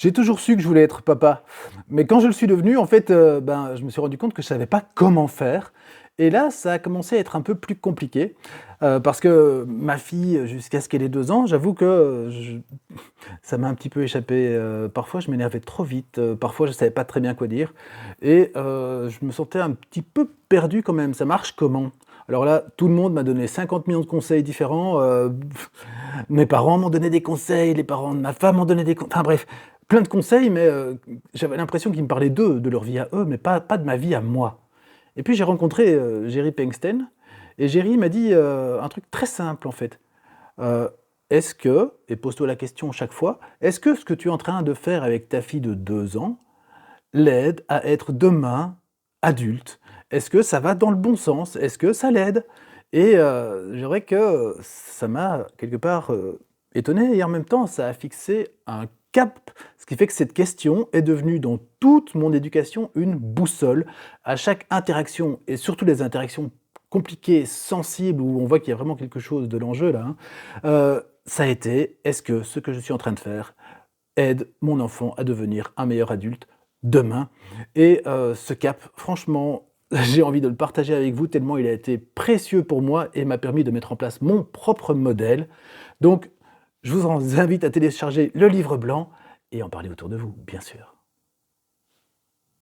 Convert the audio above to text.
J'ai toujours su que je voulais être papa, mais quand je le suis devenu, en fait, je me suis rendu compte que je savais pas comment faire et là, ça a commencé à être un peu plus compliqué, parce que ma fille, jusqu'à ce qu'elle ait 2 ans, j'avoue que, ça m'a un petit peu échappé, parfois je m'énervais trop vite, parfois je savais pas très bien quoi dire et je me sentais un petit peu perdu quand même. Ça marche comment? Alors là, tout le monde m'a donné 50 millions de conseils différents, mes parents m'ont donné des conseils, les parents de ma femme m'ont donné des enfin bref, plein de conseils, mais j'avais l'impression qu'ils me parlaient d'eux, de leur vie à eux, mais pas de ma vie à moi. Et puis j'ai rencontré, Jerry Pengsten et Jerry m'a dit, un truc très simple en fait. Heu, est-ce que et pose-toi la question chaque fois, est-ce que ce que tu es en train de faire avec ta fille de 2 ans l'aide à être demain adulte? Est-ce que ça va dans le bon sens? Est-ce que ça l'aide? Et je dirais que ça m'a quelque part, étonné et en même temps ça a fixé un cap. Ce qui fait que cette question est devenue dans toute mon éducation une boussole. À chaque interaction et surtout les interactions compliquées, sensibles, où on voit qu'il y a vraiment quelque chose de l'enjeu là, hein, ça a été: «Est-ce que ce que je suis en train de faire aide mon enfant à devenir un meilleur adulte demain?» Et ce cap, franchement, j'ai envie de le partager avec vous tellement il a été précieux pour moi et m'a permis de mettre en place mon propre modèle. Donc je vous invite à télécharger le livre blanc et en parler autour de vous, bien sûr.